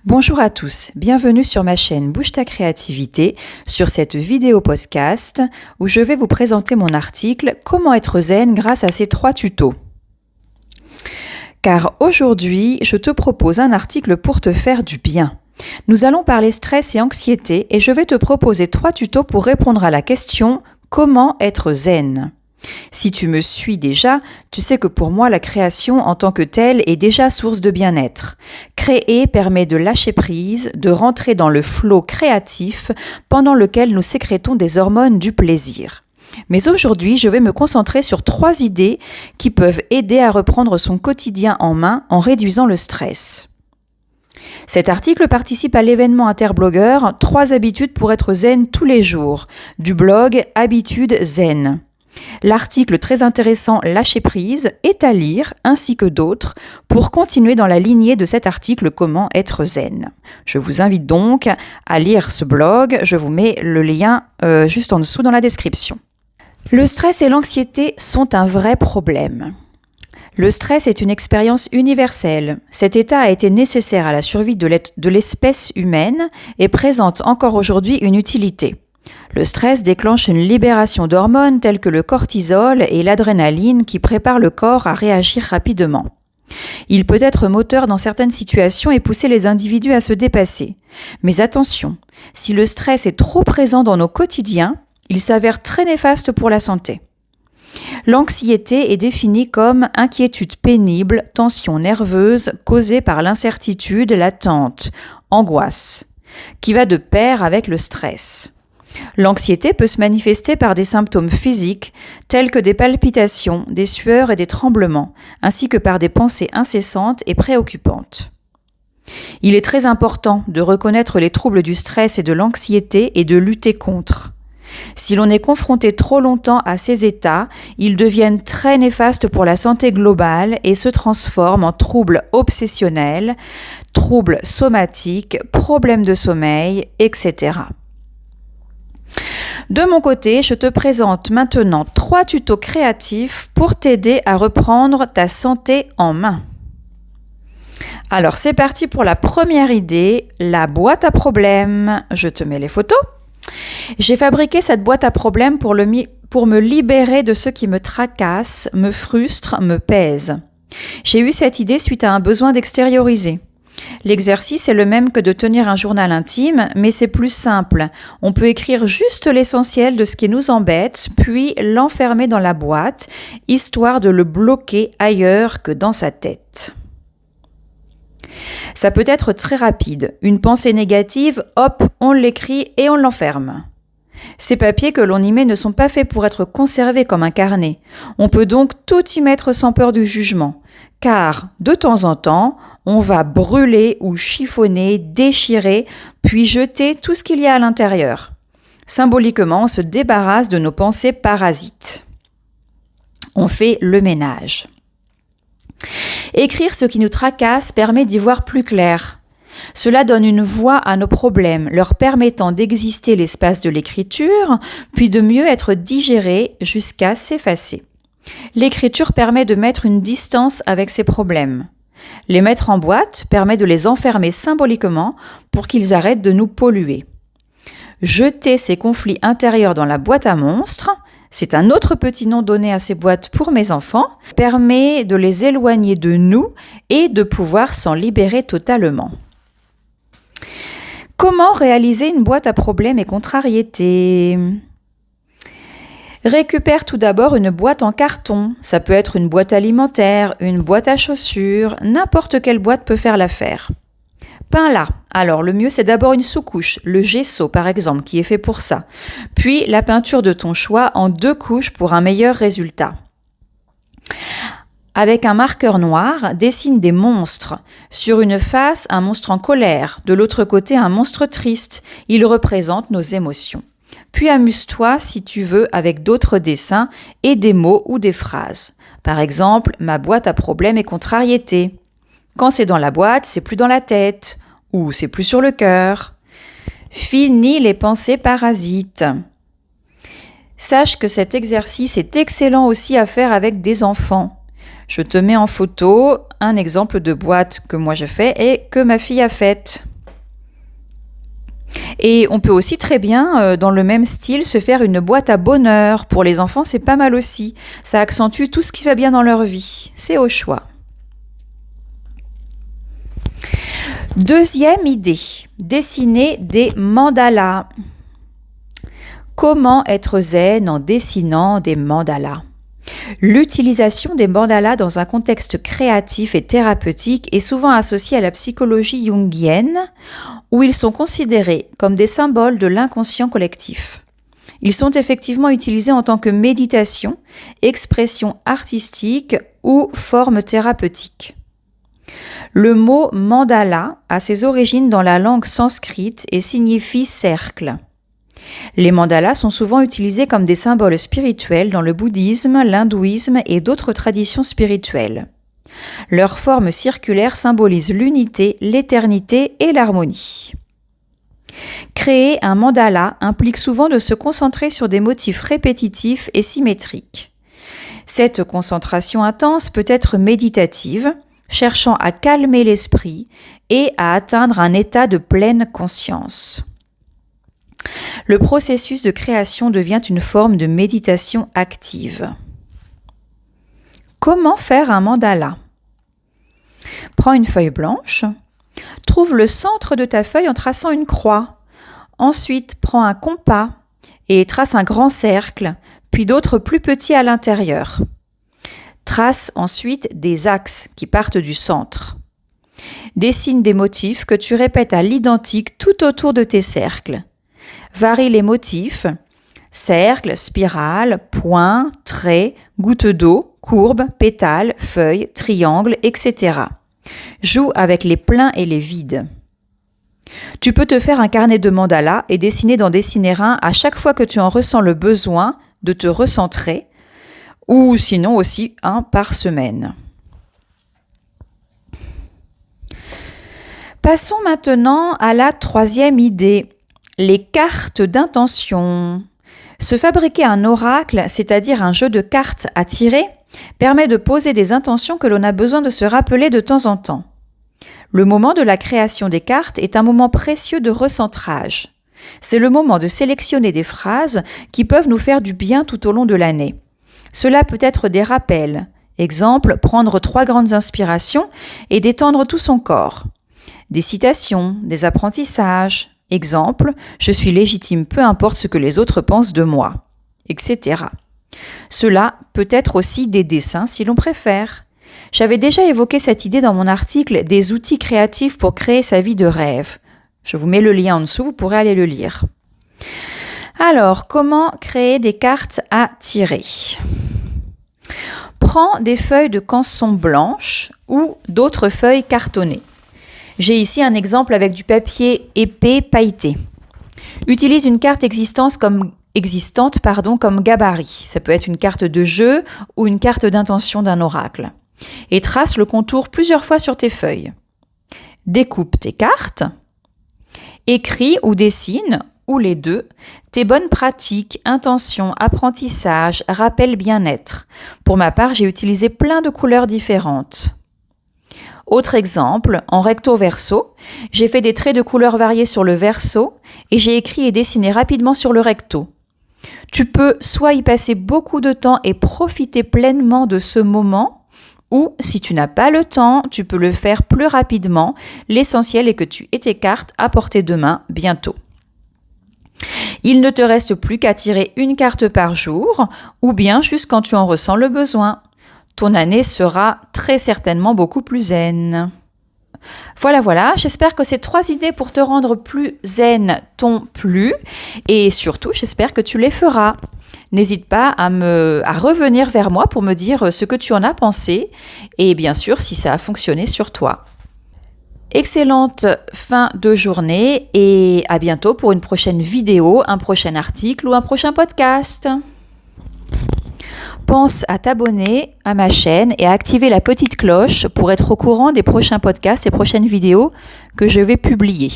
Bonjour à tous, bienvenue sur ma chaîne Bouge ta créativité, sur cette vidéo podcast où je vais vous présenter mon article « Comment être zen grâce à ces 3 tutos ». Car aujourd'hui, je te propose un article pour te faire du bien. Nous allons parler stress et anxiété et je vais te proposer 3 tutos pour répondre à la question « Comment être zen ?» Si tu me suis déjà, tu sais que pour moi, la création en tant que telle est déjà source de bien-être. Créer permet de lâcher prise, de rentrer dans le flot créatif pendant lequel nous sécrétons des hormones du plaisir. Mais aujourd'hui, je vais me concentrer sur 3 idées qui peuvent aider à reprendre son quotidien en main en réduisant le stress. Cet article participe à l'événement interblogueur 3 habitudes pour être zen tous les jours, du blog Habitudes Zen. L'article très intéressant Lâcher prise est à lire, ainsi que d'autres, pour continuer dans la lignée de cet article Comment être zen. Je vous invite donc à lire ce blog, je vous mets le lien juste en dessous dans la description. Le stress et l'anxiété sont un vrai problème. Le stress est une expérience universelle. Cet état a été nécessaire à la survie de l'espèce humaine et présente encore aujourd'hui une utilité. Le stress déclenche une libération d'hormones telles que le cortisol et l'adrénaline qui préparent le corps à réagir rapidement. Il peut être moteur dans certaines situations et pousser les individus à se dépasser. Mais attention, si le stress est trop présent dans nos quotidiens, il s'avère très néfaste pour la santé. L'anxiété est définie comme inquiétude pénible, tension nerveuse causée par l'incertitude latente, angoisse, qui va de pair avec le stress. L'anxiété peut se manifester par des symptômes physiques tels que des palpitations, des sueurs et des tremblements, ainsi que par des pensées incessantes et préoccupantes. Il est très important de reconnaître les troubles du stress et de l'anxiété et de lutter contre. Si l'on est confronté trop longtemps à ces états, ils deviennent très néfastes pour la santé globale et se transforment en troubles obsessionnels, troubles somatiques, problèmes de sommeil, etc. De mon côté, je te présente maintenant 3 tutos créatifs pour t'aider à reprendre ta santé en main. Alors c'est parti pour la première idée, la boîte à problèmes. Je te mets les photos. J'ai fabriqué cette boîte à problèmes pour me libérer de ce qui me tracasse, me frustre, me pèse. J'ai eu cette idée suite à un besoin d'extérioriser. L'exercice est le même que de tenir un journal intime, mais c'est plus simple. On peut écrire juste l'essentiel de ce qui nous embête, puis l'enfermer dans la boîte, histoire de le bloquer ailleurs que dans sa tête. Ça peut être très rapide. Une pensée négative, hop, on l'écrit et on l'enferme. Ces papiers que l'on y met ne sont pas faits pour être conservés comme un carnet. On peut donc tout y mettre sans peur du jugement, car de temps en temps, on va brûler ou chiffonner, déchirer, puis jeter tout ce qu'il y a à l'intérieur. Symboliquement, on se débarrasse de nos pensées parasites. On fait le ménage. Écrire ce qui nous tracasse permet d'y voir plus clair. Cela donne une voix à nos problèmes, leur permettant d'exister l'espace de l'écriture, puis de mieux être digérés jusqu'à s'effacer. L'écriture permet de mettre une distance avec ces problèmes. Les mettre en boîte permet de les enfermer symboliquement pour qu'ils arrêtent de nous polluer. Jeter ces conflits intérieurs dans la boîte à monstres, c'est un autre petit nom donné à ces boîtes pour mes enfants, permet de les éloigner de nous et de pouvoir s'en libérer totalement. Comment réaliser une boîte à problèmes et contrariétés ? Récupère tout d'abord une boîte en carton. Ça peut être une boîte alimentaire, une boîte à chaussures, n'importe quelle boîte peut faire l'affaire. Peins-la. Alors le mieux c'est d'abord une sous-couche, le gesso par exemple qui est fait pour ça. Puis la peinture de ton choix en 2 couches pour un meilleur résultat. Avec un marqueur noir, dessine des monstres. Sur une face, un monstre en colère. De l'autre côté, un monstre triste. Il représente nos émotions. Puis amuse-toi si tu veux avec d'autres dessins et des mots ou des phrases. Par exemple, ma boîte à problèmes et contrariétés. Quand c'est dans la boîte, c'est plus dans la tête. Ou c'est plus sur le cœur. Finis les pensées parasites. Sache que cet exercice est excellent aussi à faire avec des enfants. Je te mets en photo un exemple de boîte que moi je fais et que ma fille a faite. Et on peut aussi très bien, dans le même style, se faire une boîte à bonheur. Pour les enfants, c'est pas mal aussi. Ça accentue tout ce qui va bien dans leur vie. C'est au choix. Deuxième idée, dessiner des mandalas. Comment être zen en dessinant des mandalas? L'utilisation des mandalas dans un contexte créatif et thérapeutique est souvent associée à la psychologie jungienne, où ils sont considérés comme des symboles de l'inconscient collectif. Ils sont effectivement utilisés en tant que méditation, expression artistique ou forme thérapeutique. Le mot mandala a ses origines dans la langue sanskrite et signifie cercle. Les mandalas sont souvent utilisés comme des symboles spirituels dans le bouddhisme, l'hindouisme et d'autres traditions spirituelles. Leur forme circulaire symbolise l'unité, l'éternité et l'harmonie. Créer un mandala implique souvent de se concentrer sur des motifs répétitifs et symétriques. Cette concentration intense peut être méditative, cherchant à calmer l'esprit et à atteindre un état de pleine conscience. Le processus de création devient une forme de méditation active. Comment faire un mandala? Prends une feuille blanche, trouve le centre de ta feuille en traçant une croix. Ensuite, prends un compas et trace un grand cercle, puis d'autres plus petits à l'intérieur. Trace ensuite des axes qui partent du centre. Dessine des motifs que tu répètes à l'identique tout autour de tes cercles. Varie les motifs, cercle, spirale, point, trait, goutte d'eau, courbe, pétale, feuille, triangle, etc. Joue avec les pleins et les vides. Tu peux te faire un carnet de mandala et d'en dessiner un à chaque fois que tu en ressens le besoin de te recentrer, ou sinon aussi un par semaine. Passons maintenant à la troisième idée, les cartes d'intention. Se fabriquer un oracle, c'est-à-dire un jeu de cartes à tirer, permet de poser des intentions que l'on a besoin de se rappeler de temps en temps. Le moment de la création des cartes est un moment précieux de recentrage. C'est le moment de sélectionner des phrases qui peuvent nous faire du bien tout au long de l'année. Cela peut être des rappels. Exemple, prendre 3 grandes inspirations et détendre tout son corps. Des citations, des apprentissages. Exemple, je suis légitime peu importe ce que les autres pensent de moi, etc. Cela peut être aussi des dessins si l'on préfère. J'avais déjà évoqué cette idée dans mon article « Des outils créatifs pour créer sa vie de rêve ». Je vous mets le lien en dessous, vous pourrez aller le lire. Alors, comment créer des cartes à tirer? Prends des feuilles de canson blanches ou d'autres feuilles cartonnées. J'ai ici un exemple avec du papier épais pailleté. Utilise une carte existante comme gabarit. Ça peut être une carte de jeu ou une carte d'intention d'un oracle. Et trace le contour plusieurs fois sur tes feuilles. Découpe tes cartes. Écris ou dessine, ou les deux, tes bonnes pratiques, intentions, apprentissages, rappels bien-être. Pour ma part, j'ai utilisé plein de couleurs différentes. Autre exemple, en recto-verso, j'ai fait des traits de couleurs variées sur le verso et j'ai écrit et dessiné rapidement sur le recto. Tu peux soit y passer beaucoup de temps et profiter pleinement de ce moment, ou si tu n'as pas le temps, tu peux le faire plus rapidement. L'essentiel est que tu aies tes cartes à portée de main bientôt. Il ne te reste plus qu'à tirer une carte par jour, ou bien juste quand tu en ressens le besoin. Ton année sera très certainement beaucoup plus zen. Voilà, j'espère que ces 3 idées pour te rendre plus zen t'ont plu et surtout j'espère que tu les feras. N'hésite pas à revenir vers moi pour me dire ce que tu en as pensé et bien sûr si ça a fonctionné sur toi. Excellente fin de journée et à bientôt pour une prochaine vidéo, un prochain article ou un prochain podcast. Pense à t'abonner à ma chaîne et à activer la petite cloche pour être au courant des prochains podcasts et prochaines vidéos que je vais publier.